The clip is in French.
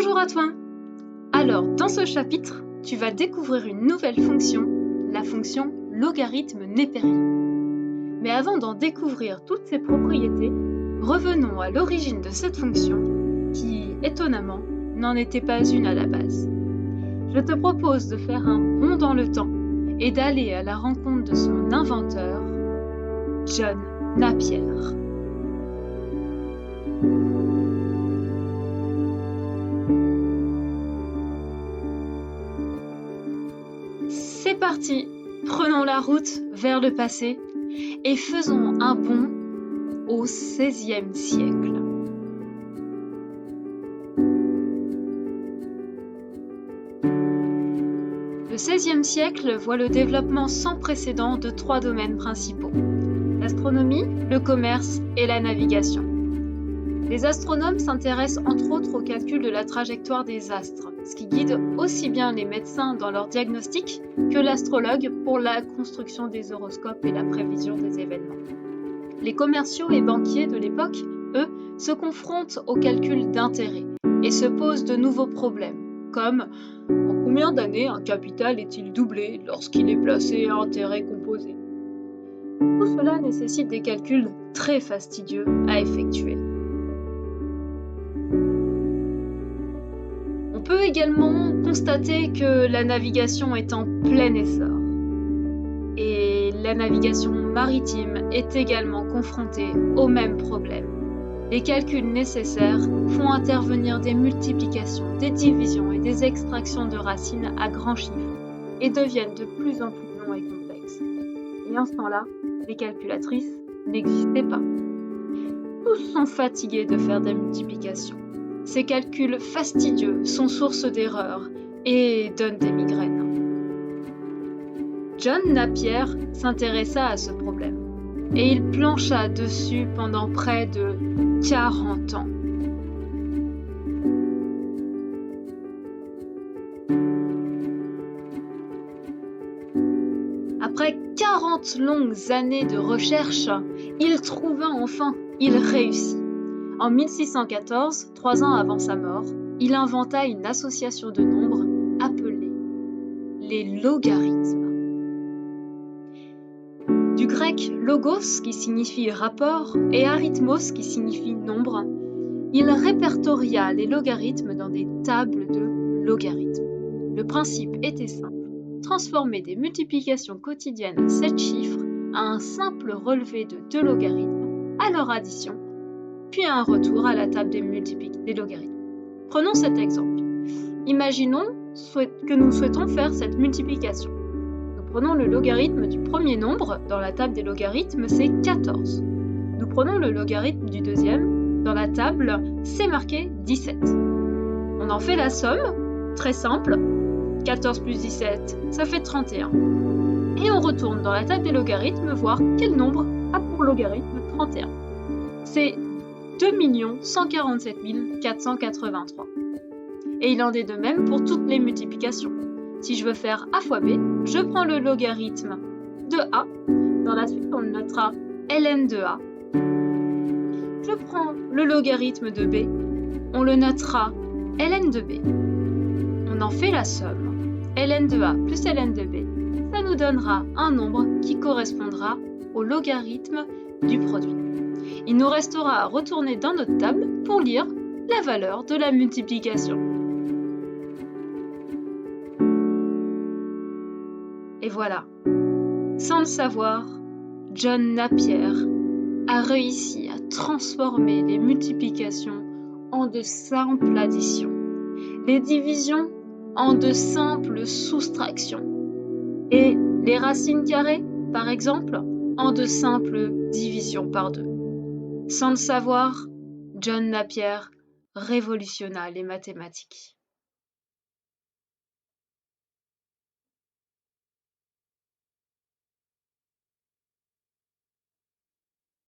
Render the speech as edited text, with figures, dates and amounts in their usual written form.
Bonjour à toi! Alors, dans ce chapitre, tu vas découvrir une nouvelle fonction, la fonction logarithme népérien. Mais avant d'en découvrir toutes ses propriétés, revenons à l'origine de cette fonction, qui, étonnamment, n'en était pas une à la base. Je te propose de faire un bond dans le temps et d'aller à la rencontre de son inventeur, John Napier. C'est parti, prenons la route vers le passé et faisons un bond au XVIe siècle. Le XVIe siècle voit le développement sans précédent de 3 domaines principaux: l'astronomie, le commerce et la navigation. Les astronomes s'intéressent entre autres au calcul de la trajectoire des astres, ce qui guide aussi bien les médecins dans leur diagnostic que l'astrologue pour la construction des horoscopes et la prévision des événements. Les commerciaux et banquiers de l'époque, eux, se confrontent au calcul d'intérêt et se posent de nouveaux problèmes, comme en combien d'années un capital est-il doublé lorsqu'il est placé à intérêt composé. Tout cela nécessite des calculs très fastidieux à effectuer. On peut également constater que la navigation est en plein essor. Et la navigation maritime est également confrontée au même problème. Les calculs nécessaires font intervenir des multiplications, des divisions et des extractions de racines à grands chiffres et deviennent de plus en plus longs et complexes. Et en ce temps-là, les calculatrices n'existaient pas. Tous sont fatigués de faire des multiplications. Ces calculs fastidieux sont source d'erreurs et donnent des migraines. John Napier s'intéressa à ce problème et il plancha dessus pendant près de 40 ans. Après 40 longues années de recherche, il trouva enfin, il réussit. En 1614, 3 ans avant sa mort, il inventa une association de nombres appelée les logarithmes. Du grec logos qui signifie rapport et arithmos qui signifie nombre, il répertoria les logarithmes dans des tables de logarithmes. Le principe était simple: transformer des multiplications quotidiennes à 7 chiffres à un simple relevé de 2 logarithmes, à leur addition, puis un retour à la table des logarithmes. Prenons cet exemple. Imaginons que nous souhaitons faire cette multiplication. Nous prenons le logarithme du premier nombre, dans la table des logarithmes, c'est 14. Nous prenons le logarithme du deuxième, dans la table, c'est marqué 17. On en fait la somme, très simple, 14 plus 17, ça fait 31. Et on retourne dans la table des logarithmes voir quel nombre a pour logarithme 31. C'est 2 147 483. Et il en est de même pour toutes les multiplications. Si je veux faire a fois b, je prends le logarithme de a. Dans la suite, on le notera ln de a. Je prends le logarithme de b. On le notera ln de b. On en fait la somme. ln de a plus ln de b. Ça nous donnera un nombre qui correspondra au logarithme du produit. Il nous restera à retourner dans notre table pour lire la valeur de la multiplication. Et voilà, sans le savoir, John Napier a réussi à transformer les multiplications en de simples additions, les divisions en de simples soustractions, et les racines carrées, par exemple, en de simples divisions par 2. Sans le savoir, John Napier révolutionna les mathématiques.